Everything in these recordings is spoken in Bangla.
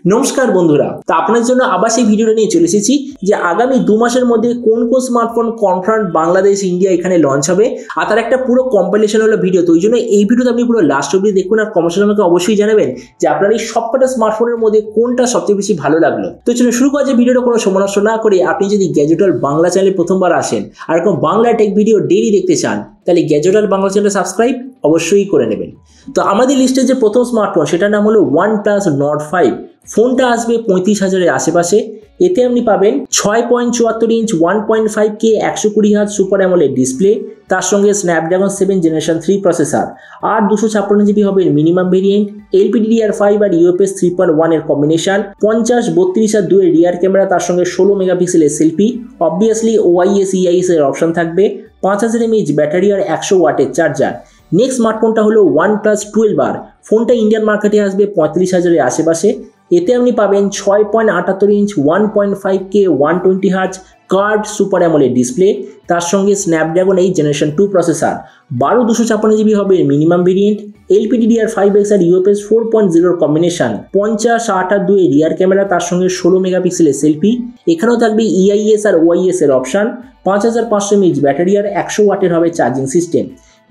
নমস্কার বন্ধুরা, তো আপনাদের জন্য আবার সেই ভিডিওটা নিয়ে চলে এসেছি যে আগামী 2 মাসের মধ্যে কোন কোন স্মার্টফোন কনফার্ম বাংলাদেশ ইন্ডিয়া এখানে লঞ্চ হবে আর তার একটা পুরো কম্পাইলেশন হলো ভিডিও। তো ওই জন্য এই ভিডিওতে আপনি পুরো লাস্ট অবধি দেখুন আর কমেন্ট সেকশনে আমাকে অবশ্যই জানাবেন যে আপনার এই সবকটা স্মার্টফোনের মধ্যে কোনটা সবচেয়ে বেশি ভালো লাগলো। তো চলুন শুরু করা যে ভিডিওটা কোনো সময় নষ্ট না করে আপনি যদি গ্যাজেটওয়াল বাংলা চ্যানেলে প্রথমবার আসেন আর এরকম বাংলা টেক ভিডিও ডেইলি দেখতে চান তাহলে গ্যাজেটওয়াল বাংলা চ্যানেল সাবস্ক্রাইব অবশ্যই করে নেবেন। তো আমাদের লিস্টে যে প্রথম স্মার্টফোন সেটার নাম হলো OnePlus Nord 5। ফোনটা আসবে 35,000-এর আশেপাশে। এতে আপনি পাবেন 6.74 inch 1.5K 120Hz super AMOLED display, তার সঙ্গে স্ন্যাপড্রাগন 7 জেনারেশন 3 প্রসেসর আর 256GB হবে মিনিমাম ভেরিয়েন্ট, LPDDR5 আর UFS 3.1 এর কম্বিনেশন, 50, 32 আর 2 এর রিয়ার ক্যামেরা, তার সঙ্গে 16 মেগাপিক্সেলের সেলফি, অবভিয়াসলি OIS EIS এর অপশন থাকবে, 5000 mAh ব্যাটারি আর 100 ওয়াটের চার্জার। নেক্সট স্মার্টফোনটা হলো OnePlus 12R। ফোনটা ইন্ডিয়ান মার্কেটে আসবে 35,000-এর আশেপাশে। এতে আপনি পাবেন 6.78 inch 1.5K 120Hz card super AMOLED display, তার সঙ্গে স্ন্যাপড্রাগন 8 জেনারেশন 2 প্রসেসর, 12, 256GB হবে মিনিমাম ভেরিয়েন্ট, LPDDR5X আর UFS 4.0 এর কম্বিনেশন, 50, 8 আর 2 এর রিয়ার ক্যামেরা, তার সঙ্গে 16 মেগাপিক্সেলের সেলফি। এখানেও থাকবে EIS আর OIS এর অপশন, 5500 mAh ব্যাটারি আর 100 ওয়াটের হবে চার্জিং সিস্টেম।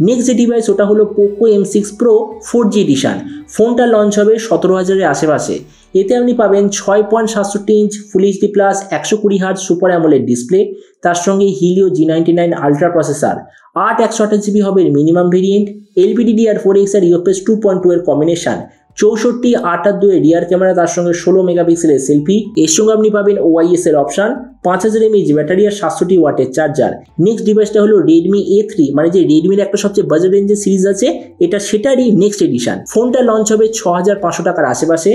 নেক্সট যে ডিভাইস ওটা হলো Poco M6 Pro 4G edition. ফোনটা লঞ্চ হবে 17,000-এর আশেপাশে। এতে আপনি পাবেন 6.67 inch full HD plus 120Hz super AMOLED display, তার সঙ্গে Helio G99 ultra processor, 8, 128GB হবে মিনিমাম ভেরিয়েন্ট, LPDDR4X আর UFS 2.2 এর কম্বিনেশন, 64, 8 আর 2 এর রিয়ার ক্যামেরা, তার সঙ্গে 16 মেগাপিক্সেলের সেলফি। এর সঙ্গে আপনি পাবেন OIS এর অপশন, 5000 mAh ব্যাটারি আর 700 ওয়াটের চার্জার। নেক্সট ডিভাইসটা হলো Redmi A3, মানে যে Redmi-র একটা সবচেয়ে বাজেট রেঞ্জের সিরিজ আছে এটা সেটারই নেক্সট এডিশন। ফোনটা লঞ্চ হবে 6,500 টাকার আশেপাশে।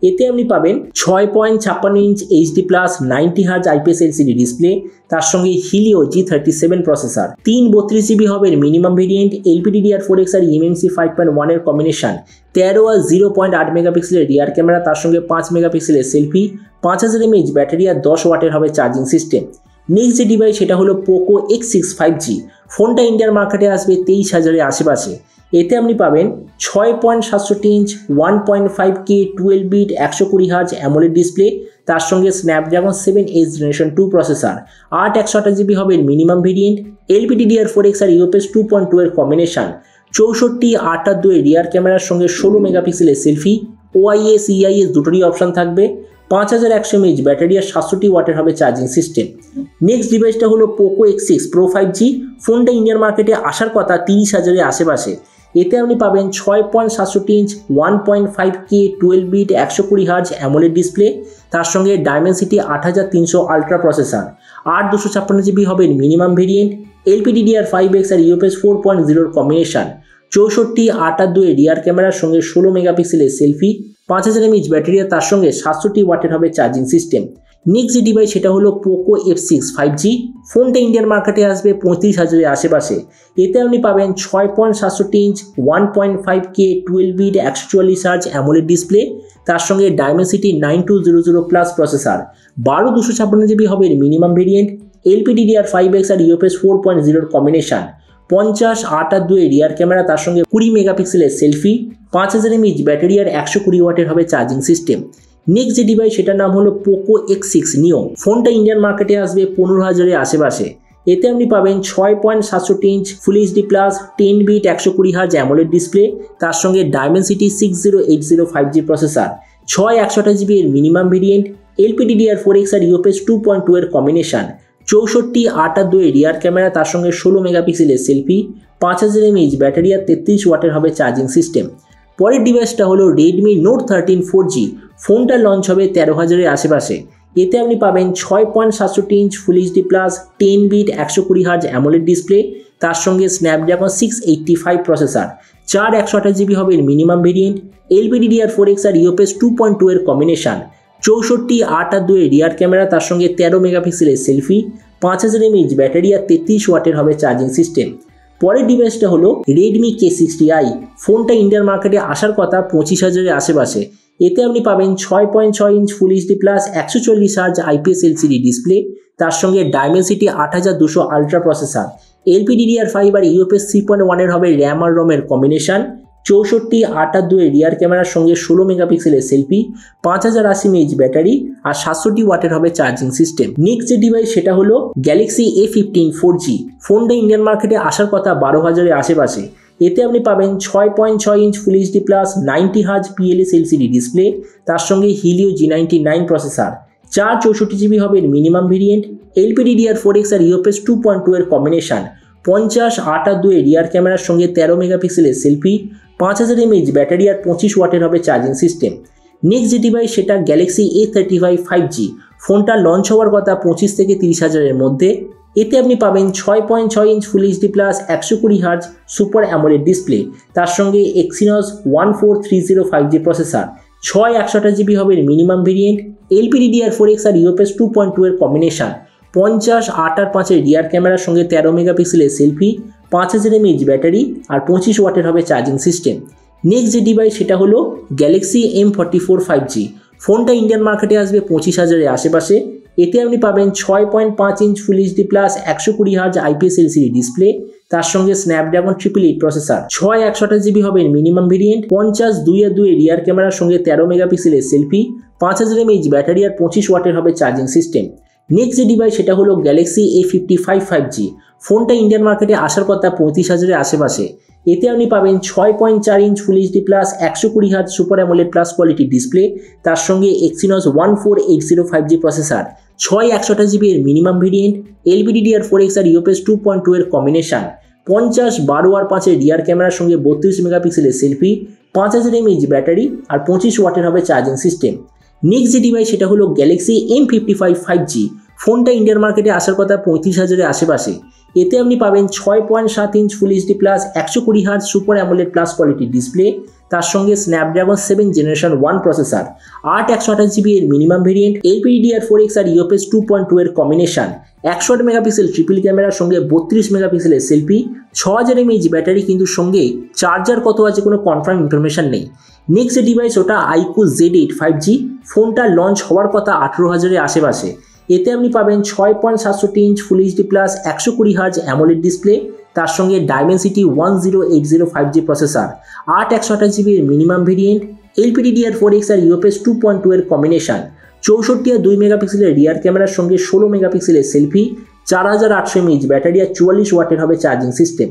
এতে আপনি পাবেন 6.56 inch HD plus 90Hz IPS LCD display, তার সঙ্গে হিলিও G37 প্রসেসর, 3, 32GB হবে মিনিমাম ভেরিয়েন্ট, LPDDR4X আর eMMC 5.1 এর কম্বিনেশন, 13 আর 0.8 মেগাপিক্সেলের রিয়ার ক্যামেরা, তার সঙ্গে 5 মেগাপিক্সেলের সেলফি, 5000 mAh ব্যাটারি আর 10 ওয়াটের হবে চার্জিং সিস্টেম। নেক্সট যে ডিভাইস সেটা হলো পোকো X6 5G। ফোনটা ইন্ডিয়ান মার্কেটে আসবে 23,000-এর আশেপাশে। এতে আপনি পাবেন 6.67 inch 1.5K 12-bit 120Hz AMOLED display, তার সঙ্গে স্ন্যাপড্রাগন 7 জেনারেশন 2 প্রসেসর, 8, 128GB হবে মিনিমাম ভেরিয়েন্ট, LPDDR4X আর UFS 2.2 এর কম্বিনেশন, 64, 8 আর 2 এর রিয়ার ক্যামেরার সঙ্গে 16 মেগাপিক্সেলের সেলফি, OIS EIS দুটোরই অপশন থাকবে, 5100 mAh ব্যাটারি আর 700 ওয়াটের হবে চার্জিং সিস্টেম। নেক্সট ডিভাইসটা হলো পোকো X6 Pro 5G। ফোনটা ইন্ডিয়ান মার্কেটে আসার কথা 30,000-এর আশেপাশে। এতে আপনি পাবেন 6.67 inch 1.5K 12-bit 120Hz AMOLED display, তার সঙ্গে Dimensity 8300 আলট্রা প্রসেসর, 8, 256GB হবে মিনিমাম ভেরিয়েন্ট, LPDDR5X আর UFS 4.0 এর কম্বিনেশন, 64, 8 আর 2 এর রিয়ার ক্যামেরার সঙ্গে 16 মেগাপিক্সেলের সেলফি, 5000 mAh ব্যাটারি আর তার সঙ্গে 700 ওয়াটের হবে চার্জিং সিস্টেম। নেক্সট যে ডিভাইস সেটা হলো পোকো F6 5G। ফোনটা ইন্ডিয়ান মার্কেটে আসবে 35,000-এর আশেপাশে। এতে আপনি পাবেন 6.67 inch 1.5K 12-bit 144Hz AMOLED display, তার সঙ্গে Dimensity 9200 প্লাস প্রসেসর, 12, 256GB হবে মিনিমাম ভেরিয়েন্ট, LPDDR5X আর UFS 4.0 এর কম্বিনেশন, 50, 8 আর 2 এর রিয়ার ক্যামেরা, তার সঙ্গে 20 মেগাপিক্সেলের সেলফি, 5000 mAh ব্যাটারি আর 120 ওয়াটের হবে চার্জিং সিস্টেম। নেক্সট যে ডিভাইস সেটার নাম হলো পোকো X6 Neo। ফোনটা ইন্ডিয়ান মার্কেটে আসবে 15,000-এর আশেপাশে। এতে আপনি পাবেন 6.67 inch full HD plus 10-bit 120Hz AMOLED display, তার সঙ্গে Dimensity 6080 5G প্রসেসর, 6, 128GB এর মিনিমাম ভেরিয়েন্ট, LPDDR4X আর UFS 2.2 এর কম্বিনেশন, 64, 8 আর 2 এর রিয়ার ক্যামেরা, তার সঙ্গে 16 মেগাপিক্সেলের সেলফি, 5000 mAh ব্যাটারি আর 33 ওয়াটের হবে চার্জিং সিস্টেম। পরের ডিভাইসটা হলো Redmi Note 13 4G। ফোনটা লঞ্চ হবে 13,000-এর আশেপাশে। এতে আপনি পাবেন 6.67 inch full HD plus 10-bit 120Hz AMOLED display, তার সঙ্গে স্ন্যাপড্রাগন 685 প্রসেসর, 4, 128GB হবে মিনিমাম ভেরিয়েন্ট, LPDDR4X আর UFS 2.2 এর কম্বিনেশন, 64, 8 আর 2 এর রিয়ার ক্যামেরা, তার সঙ্গে 13 মেগাপিক্সেলের সেলফি, 5000 mAh ব্যাটারি আর 33 ওয়াটের হবে চার্জিং সিস্টেম। পরের ডিভাইসটা হলো Redmi K60i। ফোনটা ইন্ডিয়ান মার্কেটে আসার কথা 25,000-এর আশেপাশে। এতে আপনি পাবেন 6.6 inch full HD plus 140Hz IPS LCD display, তার সঙ্গে Dimensity 8200 আলট্রা প্রসেসর, LPDDR5 আর UFS 3.1 এর হবে RAM আর ROM এর কম্বিনেশন, 64/82 রিয়ার ক্যামেরার সঙ্গে 16 মেগাপিক্সেলের সেলফি, 5080 mAh ব্যাটারি আর 700 ওয়াটের হবে চার্জিং সিস্টেম। নেক্সট যে ডিভাইস সেটা হলো গ্যালাক্সি A15 4G। ফোনটা ইন্ডিয়ান মার্কেটে আসার কথা 12,000-এর আশেপাশে। এতে আপনি পাবেন 6.6 inch full HD plus 90 hertz PLS LCD display, তার সঙ্গে হিলিও G99 প্রসেসর। 464GB হবে মিনিমাম ভেরিয়েন্ট, LPDDR4X আর UFS 2.2 এর কম্বিনেশন, 50/82 রিয়ার ক্যামেরার সঙ্গে 13 মেগাপিক্সেলের সেলফি, 5000 mAh ব্যাটারি আর 25 ওয়াটের হবে চার্জিং সিস্টেম। নেক্সট যে ডিভাইস সেটা গ্যালাক্সি A35 5G। ফোনটা লঞ্চ হওয়ার কথা 25 থেকে 30,000-এর মধ্যে। এতে আপনি পাবেন 6.6 inch full HD plus 120 hertz super AMOLED display, তার সঙ্গে Exynos 14305G প্রসেসর, 128GB হবে মিনিমাম ভেরিয়েন্ট, LPDDR4X আর UFS 2.2 এর কম্বিনেশন, 50/8/5 রিয়ার ক্যামেরার সঙ্গে 13 মেগাপিক্সেলের সেলফি, 5000 mAh ব্যাটারি আর 25 ওয়াটের হবে চার্জিং সিস্টেম। নেক্সট যে ডিভাইস সেটা হলো গ্যালাক্সি M44 5G। ফোনটা ইন্ডিয়ান মার্কেটে আসবে 25,000-এর আশেপাশে। এতে আপনি পাবেন 6.5 inch full HD plus 120 hertz IPS LCD display, তার সঙ্গে স্ন্যাপড্রাগন 888 প্রসেসর, 128GB হবে মিনিমাম ভেরিয়েন্ট, 50/2/2 রিয়ার ক্যামেরার সঙ্গে 13 মেগাপিক্সেলের সেলফি, 5000 mAh ব্যাটারি আর 25 ওয়াটের হবে চার্জিং সিস্টেম। নেক্সট যে ডিভাইস সেটা হলো গ্যালাক্সি A55 5G। ফোনটা ইন্ডিয়ান মার্কেটে আসার কথা 35,000-এর আশেপাশে। এতে আপনি পাবেন 6.4 inch full HD plus 120 hertz super AMOLED plus quality display, তার সঙ্গে Exynos 14805G প্রসেসর, 128GB এর মিনিমাম ভেরিয়েন্ট, LPDDR4X আর UFS 2.2 এর কম্বিনেশন, 50/12/5 রিয়ার ক্যামেরার সঙ্গে 32 মেগাপিক্সেলের সেলফি, 5000 mAh ব্যাটারি আর 25 ওয়াটের হবে চার্জিং সিস্টেম। নেক্সট যে ডিভাইস সেটা হলো গ্যালাক্সি M55 5G। ফোনটা ইন্ডিয়ান মার্কেটে আসার কথা 35,000-এর আশেপাশে। এতে আপনি পাবেন 6.7 inch full HD plus 120 hertz super AMOLED plus quality display, তার সঙ্গে স্ন্যাপড্রাগন 7 জেনারেশন 1 প্রসেসর, 128GB এর মিনিমাম ভেরিয়েন্ট, LPDDR4X আর UFS 2.2 এর কম্বিনেশন, 108 মেগাপিক্সেল ট্রিপল ক্যামেরার সঙ্গে 32 মেগাপিক্সেলের সেলফি, 6000 mAh ব্যাটারি, কিন্তু সঙ্গে চার্জার কত আছে কোনো কনফার্ম ইনফরমেশন নেই। নেক্সট ডিভাইস ওটা iQOO Z8 5G। ফোনটা লঞ্চ হওয়ার কথা 18,000-এর আশেপাশে। এতে আপনি পাবেন 6.67 inch full HD plus 120 hertz AMOLED display, তার সঙ্গে Dimensity 10805G প্রসেসর, 128GB এর মিনিমাম ভেরিয়েন্ট, LPDDR4X আর UFS 2.2 এর কম্বিনেশন, 64/2 মেগাপিক্সেলের রিয়ার ক্যামেরার সঙ্গে 16 মেগাপিক্সেলের সেলফি, 4800 mAh ব্যাটারি আর 44 ওয়াটের হবে চার্জিং সিস্টেম।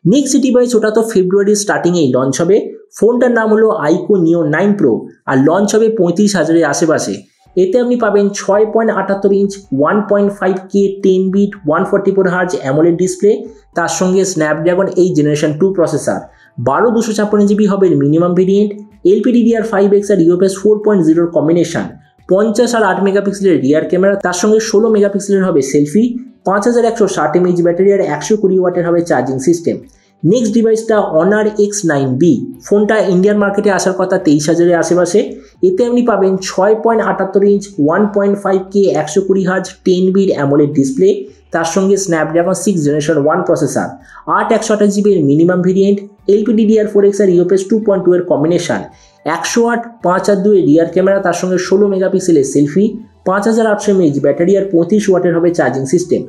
নেক্সট ডিভাইস ওটা তো ফেব্রুয়ারির স্টার্টিংয়েই লঞ্চ হবে। ফোনটার নাম হলো iQOO Neo 9 Pro আর লঞ্চ হবে 35,000-এর আশেপাশে। এতে আপনি পাবেন 6.78 inch 1.5K 10-bit 144 hertz AMOLED display, তার সঙ্গে স্ন্যাপড্রাগন 8 জেনারেশন 2 প্রসেসর, 12256GB হবে মিনিমাম ভেরিয়েন্ট, LPDDR5X আর UFS 4.0 কম্বিনেশন, 50 আর 8 মেগাপিক্সেলের রিয়ার ক্যামেরা, তার সঙ্গে 16 মেগাপিক্সেলের হবে সেলফি, 5160 mAh ব্যাটারি আর 120 ওয়াটের হবে চার্জিং সিস্টেম। নেক্সট ডিভাইসটা Honor X9B। ফোনটা ইন্ডিয়ান মার্কেটে আসার কথা 23,000-এর আশেপাশে। এতে আপনি পাবেন 6.78 inch 1.5K 120 hertz 10-bit AMOLED display, তার সঙ্গে স্ন্যাপড্রাগন 6 জেনারেশন 1 প্রসেসর, 128GB এর মিনিমাম ভেরিয়েন্ট, LPDDR4X আর UFS 2.2 এর কম্বিনেশন, 108 5/2 রিয়ার ক্যামেরা, তার সঙ্গে 16 মেগাপিক্সেলের সেলফি, 5800 mAh ব্যাটারি আর 35 ওয়াটের হবে চার্জিং সিস্টেম।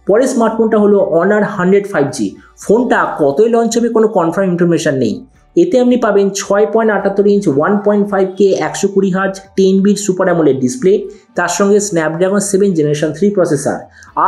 পরের স্মার্টফোনটা হলো Honor 100 5G। ফোনটা কতই লঞ্চ হবে কোনো কনফার্ম ইনফরমেশন নেই। এতে আপনি পাবেন 6.78 inch 1.5K 120 hertz 10-bit super AMOLED display, তার সঙ্গে স্ন্যাপড্রাগন 7 জেনারেশন 3 প্রসেসর,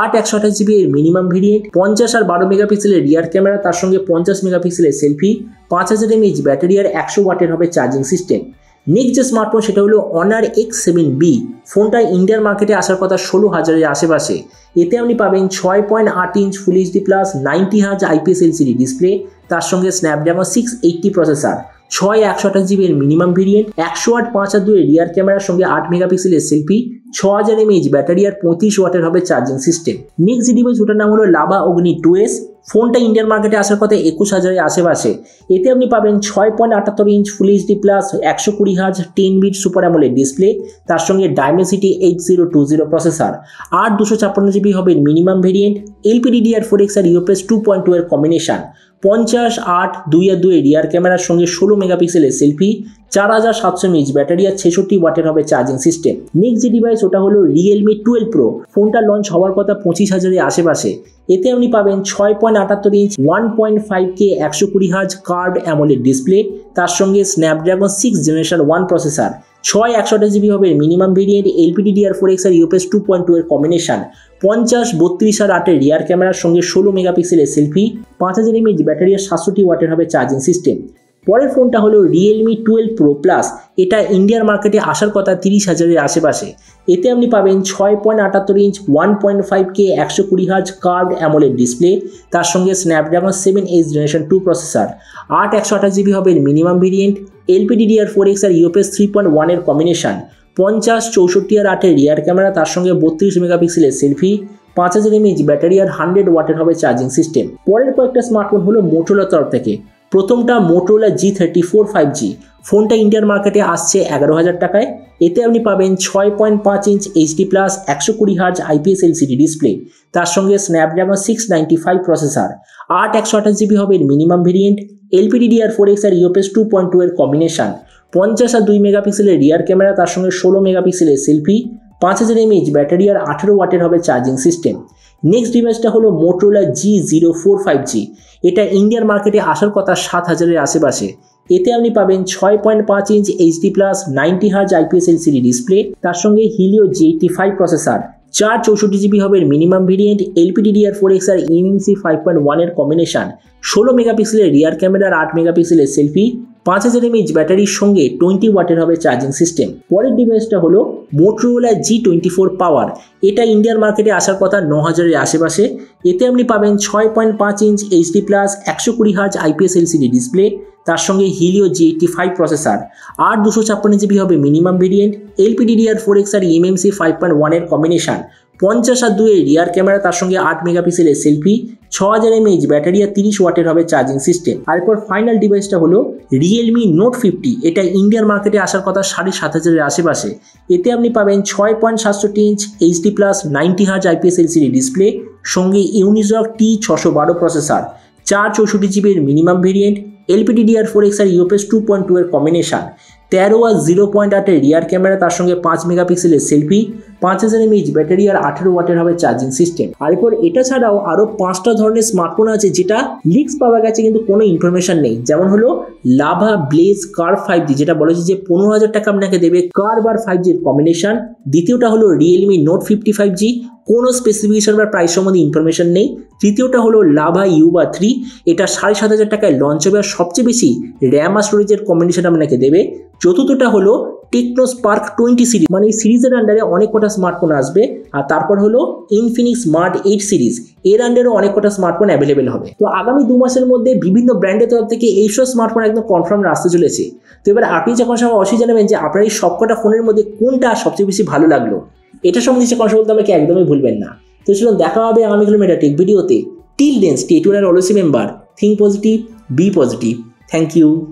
128GB এর মিনিমাম ভেরিয়েন্ট, 50 আর 12 মেগাপিক্সেলের রিয়ার ক্যামেরা, তার সঙ্গে 50 মেগাপিক্সেলের সেলফি, 5000 mAh ব্যাটারি আর 100 ওয়াটের হবে চার্জিং সিস্টেম। নেক্সট যে স্মার্টফোন সেটা হলো Honor X7B। ফোনটা ইন্ডিয়ান মার্কেটে আসার কথা 16,000-এর আশেপাশে। এতে আপনি পাবেন 6.8 inch full HD plus 90 hertz IPS LCD display, তার সঙ্গে স্ন্যাপড্রাগন 680 প্রসেসর, 128GB এর মিনিমাম ভেরিয়েন্ট, 108 5/2 রিয়ার ক্যামেরার সঙ্গে 8 মেগাপিক্সেলের সেলফি, 6000 mAh ব্যাটারি আর 35 ওয়াটের হবে চার্জিং সিস্টেম। নেক্সট ডিভাইস ওটার নাম হলো Lava Ogni 2S। ফোনটা ইন্ডিয়ান মার্কেটে আসার কথা 21,000-এর আশেপাশে। এতে আপনি পাবেন 6.78 inch full HD plus 120 hertz 10-bit super AMOLED display, তার সঙ্গে Dimensity 8020 প্রসেসর, 8256GB হবে মিনিমাম ভেরিয়েন্ট, LPDDR4X আর UFS 2.2 এর কম্বিনেশন, 50-8-2-2 রিয়ার ক্যামেরার সঙ্গে 16 মেগাপিক্সেলের সেলফি, 4700 mAh ব্যাটারি আর 66 ওয়াটের হবে চার্জিং সিস্টেম। নেক্সট যে ডিভাইস ওটা হলো Realme 12 Pro। ফোনটা লঞ্চ হওয়ার কথা 25,000-এর আশেপাশে। এতে আপনি পাবেন 6.78 inch 1.5K 120Hz curved AMOLED display, তার সঙ্গে স্ন্যাপড্রাগন 6 জেনারেশন 1 প্রসেসর, 128GB হবে মিনিমাম ভেরিয়েন্ট, LPDDR4X আর UFS 2.2 এর কম্বিনেশন, 50, 32 আর 8 রিয়ার ক্যামেরার সঙ্গে 16 মেগাপিক্সেলের সেলফি, 5000 mAh ব্যাটারি আর 67 ওয়াটের হবে চার্জিং সিস্টেম। পরের ফোনটা হলো Realme 12 Pro Plus। এটা ইন্ডিয়ার মার্কেটে আসার কথা 30,000-এর আশেপাশে। এতে আপনি পাবেন 6.78 inch 1.5K 120Hz curved AMOLED display, তার সঙ্গে স্ন্যাপড্রাগন 7 জেনারেশন 2 প্রসেসর, 128GB হবে মিনিমাম ভেরিয়েন্ট, LPDDR4X আর UFS 3.1 এর কম্বিনেশন, 50, 64 আর 8 রিয়ার ক্যামেরা, তার সঙ্গে 32 মেগাপিক্সেলের সেলফি, 5000 mAh ব্যাটারি আর 100 ওয়াটের হবে চার্জিং সিস্টেম। পরের কয়েকটা স্মার্টফোন হলো মোটোরোলার তরফ থেকে। প্রথমটা মোটোরোলা G34 5G। ফোনটা ইন্ডিয়ান মার্কেটে আসছে 11,000 টাকায়। এতে আপনি পাবেন 6.5 inch HD+ 120Hz IPS LCD display, তার সঙ্গে স্ন্যাপড্রাগন 695 প্রসেসর, 128GB হবে মিনিমাম ভেরিয়েন্ট, LPDDR4X আর UFS 2.2 এর কম্বিনেশন, 50 আর 2 মেগাপিক্সেলের রিয়ার ক্যামেরা, তার সঙ্গে 16 মেগাপিক্সেলের সেলফি, 5000 mAh ব্যাটারি আর 18 ওয়াটের হবে চার্জিং সিস্টেম। নেক্সট ডিভাইসটা হলো মোটোরোলা G04 5G। এটা ইন্ডিয়ার মার্কেটে আসার কথা 7,000-এর আশেপাশে। এতে আপনি পাবেন 6.5 inch HD+ 90Hz IPS LCD display, তার সঙ্গে Helio G85 প্রসেসর, 64GB হবে মিনিমাম ভেরিয়েন্ট, LPDDR4X আর eMMC 5.1 এর কম্বিনেশন, 16 মেগাপিক্সেলের রিয়ার ক্যামেরা আর 8 মেগাপিক্সেলের সেলফি, 5000 mAh ব্যাটারির সঙ্গে 20 ওয়াটের হবে চার্জিং সিস্টেম। পরের ডিভাইসটা হলো মোটোরোলা G24 পাওয়ার। এটা ইন্ডিয়ার মার্কেটে আসার কথা 9,000-এর আশেপাশে। এতে আপনি পাবেন 6.5 inch HD+ 120Hz IPS LCD display, তার সঙ্গে Helio G85 প্রসেসর, 256GB হবে মিনিমাম ভেরিয়েন্ট, LPDDR4X আর eMMC 5.1 এর কম্বিনেশন, 50 আর 2 রিয়ার ক্যামেরা, তার সঙ্গে 8 মেগাপিক্সেলের সেলফি, 6000 mAh ব্যাটারি আর 30 ওয়াটের হবে চার্জিং সিস্টেম। আর এরপর ফাইনাল ডিভাইসটা হলো Realme Note 50। এটা ইন্ডিয়ান মার্কেটে আসার কথা 7,500-এর আশেপাশে। এতে আপনি পাবেন 6.67 inch HD+ 90Hz IPS LCD display, সঙ্গে Unisoc T612 প্রসেসর, 464GB এর মিনিমাম ভেরিয়েন্ট, LPDDR4X আর UFS 2.2 এর কম্বিনেশন, 13 আর 0.8 রিয়ার ক্যামেরা, তার সঙ্গে 5 মেগাপিক্সেলের সেলফি, 5000 mAh ব্যাটারি আর 18 ওয়াটের হবে চার্জিং সিস্টেম। আর এরপর এটা ছাড়াও আরো 5টা ধরনের স্মার্টফোন আছে যেটা লিক্স পাওয়া গেছে কিন্তু কোনো ইনফরমেশন নেই। যেমন হলো লাভা ব্লেজ কার্ভ 5G, যেটা বলেছে যে 15,000 টাকা আপনাকে দেবে কার্ভ আর 5G এর কম্বিনেশন। দ্বিতীয়টা হলো Realme Note 50 5G, কোনো স্পেসিফিকেশন বা প্রাইস সম্বন্ধে ইনফরমেশন নেই। তৃতীয়টা হলো লাভা ইউবা 3। এটা 7,500 টাকায় লঞ্চ হবে আর সবচেয়ে বেশি র্যাম আর স্টোরেজের কম্বিনেশন আপনাকে দেবে। চতুর্থটা হলো টেকনো স্পার্ক 20 সিরিজ, মানে এই সিরিজের আন্ডারে অনেক কটা স্মার্টফোন আসবে। আর তারপর হলো ইনফিনিক্স স্মার্ট 8 সিরিজ, এর আন্ডারে অনেক কটা স্মার্টফোন অ্যাভেলেবেল হবে। তো আগামী 2 মাসের মধ্যে বিভিন্ন ব্র্যান্ডের তরফ থেকে এইসব স্মার্টফোন একদম কনফার্ম আসতে চলেছে। তো এবার আপনি যখন সবাই অবশ্যই জানাবেন যে আপনার এই সবকটা ফোনের মধ্যে কোনটা সবচেয়ে বেশি ভালো লাগলো। এটা সম্বন্ধে কথা বলতে আমাকে একদমই ভুলবেন না। তো চলুন দেখা হবে আগামীকাল টেক ভিডিওতে। Till then stay tuned and always remember, think positive, be positive. Thank you.